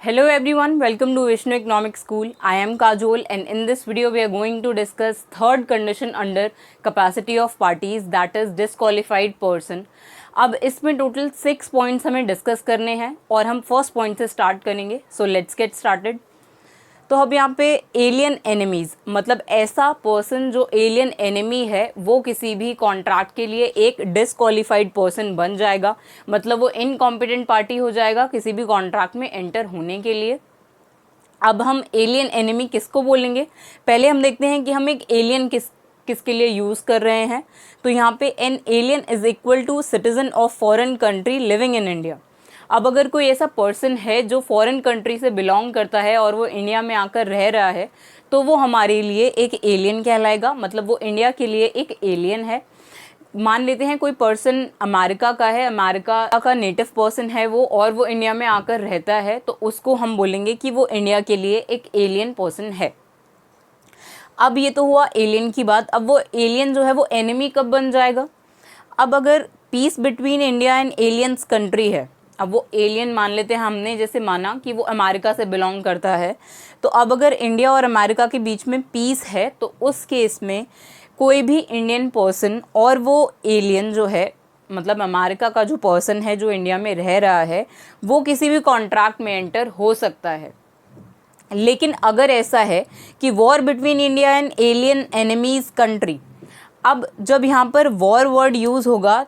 Hello everyone, welcome to Vishnu Economic School. I am Kajol and in this video we are going to discuss third condition under capacity of parties, that is disqualified person. अब इसमें total 6 points हमें discuss करने हैं और हम first point से start करेंगे. So let's get started. तो अब यहाँ पे एलियन एनिमीज़ मतलब ऐसा पर्सन जो एलियन एनिमी है वो किसी भी कॉन्ट्रैक्ट के लिए एक डिसक्वालीफाइड पर्सन बन जाएगा, मतलब वो इनकॉम्पिटेंट पार्टी हो जाएगा किसी भी कॉन्ट्रैक्ट में एंटर होने के लिए. अब हम एलियन एनिमी किसको बोलेंगे, पहले हम देखते हैं कि हम एक एलियन किसके लिए यूज़ कर रहे हैं. तो यहाँ पे an alien is equal to citizen of foreign country living in India. अब अगर कोई ऐसा पर्सन है जो फॉरेन कंट्री से बिलोंग करता है और वो इंडिया में आकर रह रहा है तो वो हमारे लिए एक एलियन कहलाएगा, मतलब वो इंडिया के लिए एक एलियन है. मान लेते हैं कोई पर्सन अमेरिका का है, अमेरिका का नेटिव पर्सन है वो, और वो इंडिया में आकर रहता है, तो उसको हम बोलेंगे कि वो इंडिया के लिए एक एलियन पर्सन है. अब ये तो हुआ एलियन की बात. अब वो एलियन जो है वो एनिमी कब बन जाएगा, अब अगर peace between India and aliens country है. अब वो एलियन मान लेते हैं हमने, जैसे माना कि वो अमेरिका से बिलोंग करता है, तो अब अगर इंडिया और अमेरिका के बीच में पीस है तो उस केस में कोई भी इंडियन पर्सन और वो एलियन जो है, मतलब अमेरिका का जो पर्सन है जो इंडिया में रह रहा है, वो किसी भी कॉन्ट्रैक्ट में एंटर हो सकता है. लेकिन अगर ऐसा है कि war between India and alien enemies country, अब जब यहाँ पर वॉर वर्ड यूज़ होगा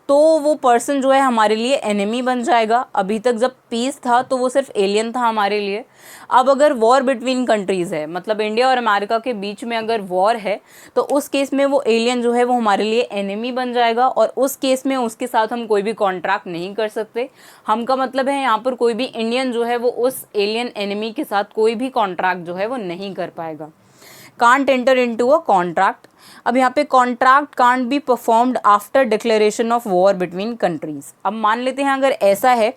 तो वो पर्सन जो है हमारे लिए एनिमी बन जाएगा. अभी तक जब पीस था तो वो सिर्फ एलियन था हमारे लिए. अब अगर वॉर बिटवीन कंट्रीज़ है, मतलब इंडिया और अमेरिका के बीच में अगर वॉर है, तो उस केस में वो एलियन जो है वो हमारे लिए एनिमी बन जाएगा और उस केस में उसके साथ हम कोई भी कॉन्ट्रैक्ट नहीं कर सकते. हम का मतलब है यहाँ पर कोई भी इंडियन जो है वो उस एलियन एनिमी के साथ कोई भी कॉन्ट्रैक्ट जो है वो नहीं कर पाएगा. Can't enter into a contract. अब यहाँ पे contract can't be performed after declaration of war between countries. अब मान लेते हैं अगर ऐसा है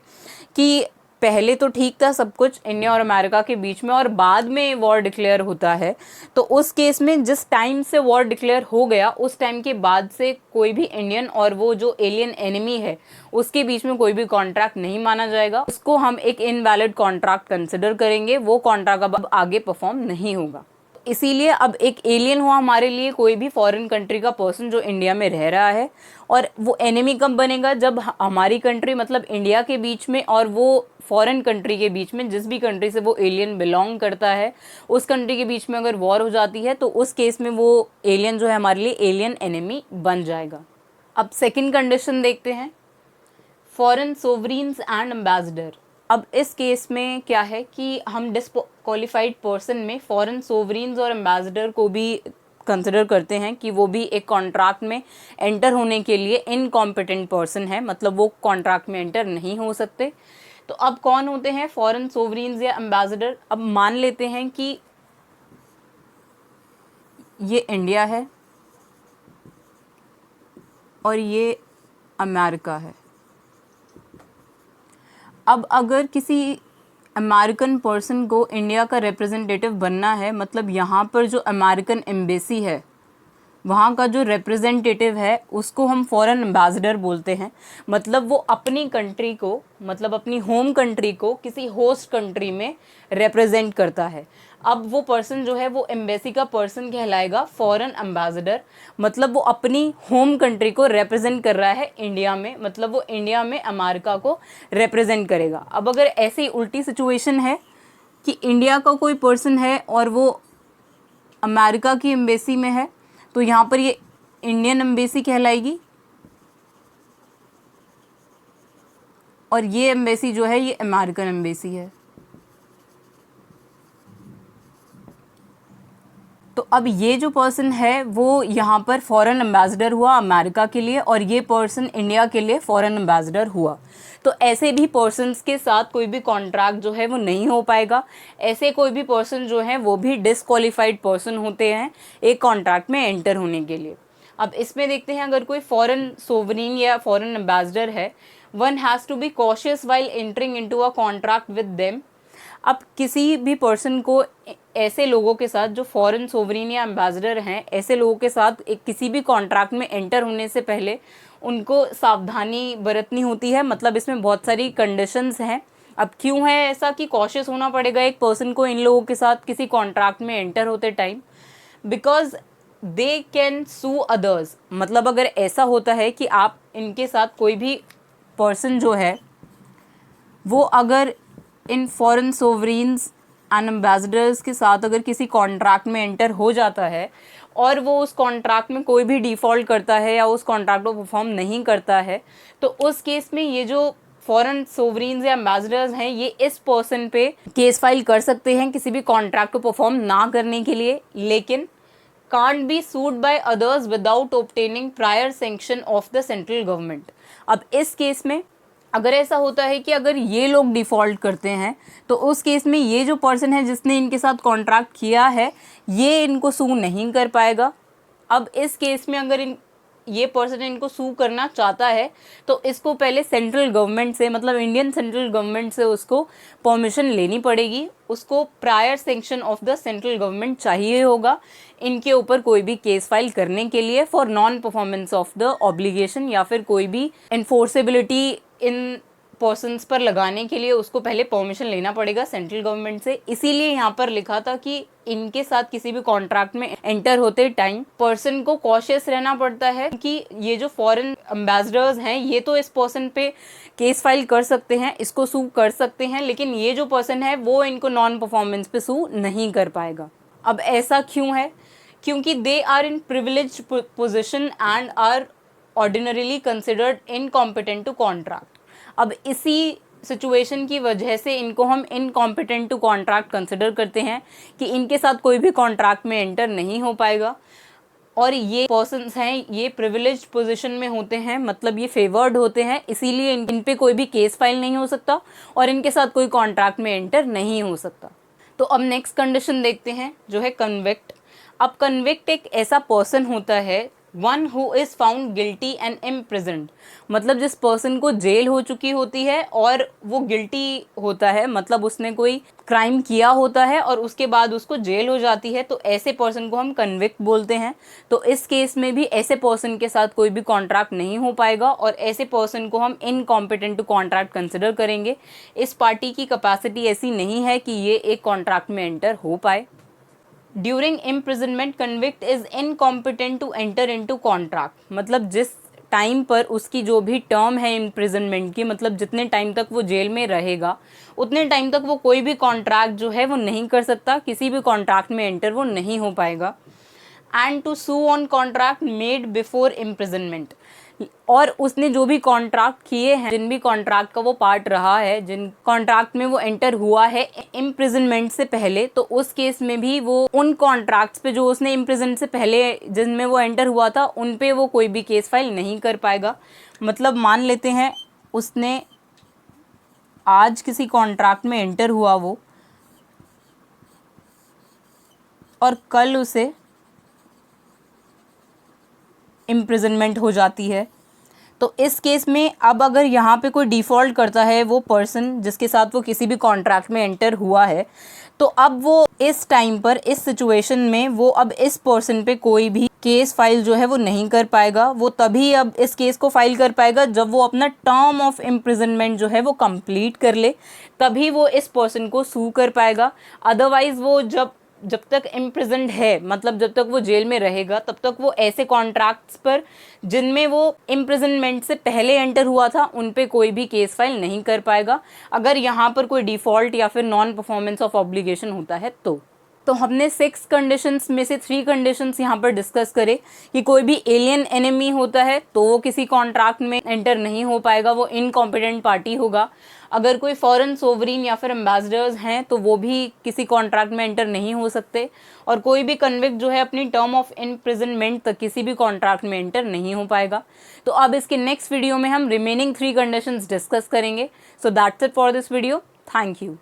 कि पहले तो ठीक था सब कुछ इंडिया और अमेरिका के बीच में और बाद में वॉर डिक्लेयर होता है, तो उस केस में जिस टाइम से वॉर डिक्लेयर हो गया उस टाइम के बाद से कोई भी इंडियन और वो जो एलियन एनिमी है उसके बीच में कोई भी कॉन्ट्रैक्ट नहीं माना जाएगा. उसको हम एक इनवैलिड कॉन्ट्रैक्ट कंसिडर करेंगे. वो कॉन्ट्रैक्ट अब आगे परफॉर्म नहीं होगा. इसीलिए अब एक एलियन हुआ हमारे लिए कोई भी फॉरेन कंट्री का पर्सन जो इंडिया में रह रहा है, और वो एनिमी कब बनेगा, जब हमारी कंट्री मतलब इंडिया के बीच में और वो फॉरेन कंट्री के बीच में, जिस भी कंट्री से वो एलियन बिलोंग करता है उस कंट्री के बीच में अगर वॉर हो जाती है तो उस केस में वो एलियन जो है हमारे लिए एलियन एनिमी बन जाएगा. अब सेकेंड कंडीशन देखते हैं, फॉरेन सोवरीन्स एंड एम्बेसडर. अब इस केस में क्या है कि हम डिसक्वालीफाइड पर्सन में फॉरेन सोवरीन्स और एम्बेसडर को भी कंसिडर करते हैं कि वो भी एक कॉन्ट्रैक्ट में एंटर होने के लिए इनकॉम्पिटेंट पर्सन है, मतलब वो कॉन्ट्रैक्ट में एंटर नहीं हो सकते. तो अब कौन होते हैं फॉरेन सोवरीन्स या एम्बेसडर. अब मान लेते हैं कि ये इंडिया है और ये अमेरिका है. अब अगर किसी अमेरिकन पर्सन को इंडिया का रिप्रेजेंटेटिव बनना है, मतलब यहाँ पर जो अमेरिकन एम्बेसी है वहाँ का जो रिप्रेजेंटेटिव है उसको हम फॉरेन एम्बेसडर बोलते हैं. मतलब वो अपनी कंट्री को, मतलब अपनी होम कंट्री को किसी होस्ट कंट्री में रिप्रेजेंट करता है. अब वो पर्सन जो है वो एम्बेसी का पर्सन कहलाएगा फॉरेन एम्बेसडर. मतलब वो अपनी होम कंट्री को रिप्रेजेंट कर रहा है इंडिया में, मतलब वो इंडिया में अमेरिका को रिप्रेजेंट करेगा. अब अगर ऐसी उल्टी सिचुएशन है कि इंडिया का कोई पर्सन है और वो अमेरिका की एम्बेसी में है, तो यहाँ पर ये इंडियन एम्बेसी कहलाएगी और ये एम्बेसी जो है ये अमेरिकन एम्बेसी है. तो अब ये जो पर्सन है वो यहाँ पर फॉरेन एम्बेसडर हुआ अमेरिका के लिए और ये पर्सन इंडिया के लिए फॉरेन एम्बेसडर हुआ. तो ऐसे भी पर्सन्स के साथ कोई भी कॉन्ट्रैक्ट जो है वो नहीं हो पाएगा. ऐसे कोई भी पर्सन जो है वो भी डिसक्वालीफाइड पर्सन होते हैं एक कॉन्ट्रैक्ट में एंटर होने के लिए. अब इसमें देखते हैं, अगर कोई फॉरेन सोवरीन या फॉरेन एम्बेसडर है, one has to be cautious while entering into a contract with them. अब किसी भी पर्सन को ऐसे लोगों के साथ जो फॉरेन सोवरीन या एम्बेसडर हैं, ऐसे लोगों के साथ किसी भी कॉन्ट्रैक्ट में एंटर होने से पहले उनको सावधानी बरतनी होती है. मतलब इसमें बहुत सारी कंडीशंस हैं अब क्यों है ऐसा कि कॉशियस होना पड़ेगा एक पर्सन को इन लोगों के साथ किसी कॉन्ट्रैक्ट में एंटर होते time? Because they can sue others. मतलब अगर ऐसा होता है कि आप इनके साथ कोई भी पर्सन जो है वो अगर इन फॉरेन सोवरीन्स एंड एम्बेसडर्स के साथ अगर किसी कॉन्ट्रैक्ट में एंटर हो जाता है और वो उस कॉन्ट्रैक्ट में कोई भी डिफ़ॉल्ट करता है या उस कॉन्ट्रैक्ट को परफॉर्म नहीं करता है, तो उस केस में ये जो फॉरेन सोवरीन्स या एम्बेसडर्स हैं ये इस पर्सन पे केस फाइल कर सकते हैं किसी भी कॉन्ट्रैक्ट को परफॉर्म ना करने के लिए, लेकिन can't be sued by others without obtaining prior sanction of the central government। अब इस केस में अगर ऐसा होता है कि अगर ये लोग डिफ़ॉल्ट करते हैं तो उस केस में ये जो पर्सन है जिसने इनके साथ कॉन्ट्रैक्ट किया है ये इनको सू नहीं कर पाएगा। अब इस केस में अगर ये पर्सन इनको सू करना चाहता है तो इसको पहले सेंट्रल गवर्नमेंट से, मतलब इंडियन सेंट्रल गवर्नमेंट से उसको परमिशन लेनी पड़ेगी। उसको prior sanction of the central government चाहिए होगा इनके ऊपर कोई भी केस फाइल करने के लिए for non performance of the obligation, या फिर कोई भी एनफोर्सेबिलिटी इन पर्सन्स पर लगाने के लिए उसको पहले परमिशन लेना पड़ेगा सेंट्रल गवर्नमेंट से। इसीलिए यहाँ पर लिखा था कि इनके साथ किसी भी कॉन्ट्रैक्ट में एंटर होते टाइम पर्सन को कॉशियस रहना पड़ता है कि ये जो फॉरेन एम्बेसडर्स हैं ये तो इस पर्सन पे केस फाइल कर सकते हैं, इसको सू कर सकते हैं, लेकिन ये जो पर्सन है वो इनको नॉन परफॉर्मेंस पे सू नहीं कर पाएगा। अब ऐसा क्यों है? क्योंकि they are in privileged position and are ordinarily considered incompetent to contract. अब इसी सिचुएशन की वजह से इनको हम इनकॉम्पिटेंट टू कॉन्ट्रैक्ट कंसिडर करते हैं कि इनके साथ कोई भी कॉन्ट्रैक्ट में एंटर नहीं हो पाएगा। और ये पर्सन्स हैं ये प्रिविलेज्ड पोजीशन में होते हैं, मतलब ये फेवर्ड होते हैं, इसीलिए इन पे कोई भी केस फाइल नहीं हो सकता और इनके साथ कोई कॉन्ट्रैक्ट में एंटर नहीं हो सकता। तो अब नेक्स्ट कंडीशन देखते हैं जो है कन्विक्ट। अब कन्विक्ट एक ऐसा पर्सन होता है one who is found guilty and imprisoned. मतलब जिस पर्सन को जेल हो चुकी होती है और वो गिल्टी होता है, मतलब उसने कोई क्राइम किया होता है और उसके बाद उसको जेल हो जाती है, तो ऐसे पर्सन को हम कन्विक्ट बोलते हैं। तो इस केस में भी ऐसे पर्सन के साथ कोई भी कॉन्ट्रैक्ट नहीं हो पाएगा और ऐसे पर्सन को हम इनकॉम्पिटेंट टू कॉन्ट्रैक्ट कंसिडर करेंगे। इस पार्टी की कैपेसिटी ऐसी नहीं है कि ये एक कॉन्ट्रैक्ट में एंटर हो पाए। During imprisonment convict is incompetent to enter into contract. मतलब जिस टाइम पर उसकी जो भी टर्म है इम्प्रिजनमेंट की, मतलब जितने टाइम तक वो जेल में रहेगा उतने टाइम तक वो कोई भी कॉन्ट्रैक्ट जो है वो नहीं कर सकता, किसी भी कॉन्ट्रैक्ट में एंटर वो नहीं हो पाएगा। And to sue on contract made before imprisonment. और उसने जो भी कॉन्ट्रैक्ट किए हैं, जिन भी कॉन्ट्रैक्ट का वो पार्ट रहा है, जिन कॉन्ट्रैक्ट में वो एंटर हुआ है इम्प्रिजनमेंट से पहले, तो उस केस में भी वो उन कॉन्ट्रैक्ट्स पे जो उसने इम्प्रिजन से पहले जिनमें वो एंटर हुआ था उन पे वो कोई भी केस फाइल नहीं कर पाएगा। मतलब मान लेते हैं उसने आज किसी कॉन्ट्रैक्ट में एंटर हुआ वो, और कल उसे इम्प्रिजनमेंट हो जाती है। तो इस केस में अब अगर यहाँ पे कोई डिफ़ॉल्ट करता है वो पर्सन जिसके साथ वो किसी भी कॉन्ट्रैक्ट में एंटर हुआ है, तो अब वो इस टाइम पर इस सिचुएशन में वो अब इस पर्सन पे कोई भी केस फाइल जो है वो नहीं कर पाएगा। वो तभी अब इस केस को फाइल कर पाएगा जब वो अपना टर्म ऑफ इम्प्रिजनमेंट जो है वो कंप्लीट कर ले, तभी वो इस पर्सन को सू कर पाएगा। अदरवाइज़ वो जब तक इम्प्रिजन्ड है, मतलब जब तक वो जेल में रहेगा, तब तक वो ऐसे कॉन्ट्रैक्ट्स पर जिनमें वो इम्प्रिजनमेंट से पहले एंटर हुआ था उन पे कोई भी केस फाइल नहीं कर पाएगा, अगर यहाँ पर कोई डिफ़ॉल्ट या फिर नॉन परफॉर्मेंस ऑफ ऑब्लिगेशन होता है तो हमने 6 कंडीशंस में से 3 कंडीशंस यहाँ पर डिस्कस करे कि कोई भी एलियन एनिमी होता है तो वो किसी कॉन्ट्रैक्ट में एंटर नहीं हो पाएगा, वो इनकॉम्पिटेंट पार्टी होगा। अगर कोई फॉरेन सोवरीन या फिर एम्बेसडर्स हैं तो वो भी किसी कॉन्ट्रैक्ट में एंटर नहीं हो सकते, और कोई भी कन्विक्ट जो है अपनी टर्म ऑफ इम्प्रिजनमेंट तक किसी भी कॉन्ट्रैक्ट में एंटर नहीं हो पाएगा। तो अब इसके नेक्स्ट वीडियो में हम रिमेनिंग 3 कंडीशंस डिस्कस करेंगे। So that's it for this video. Thank you.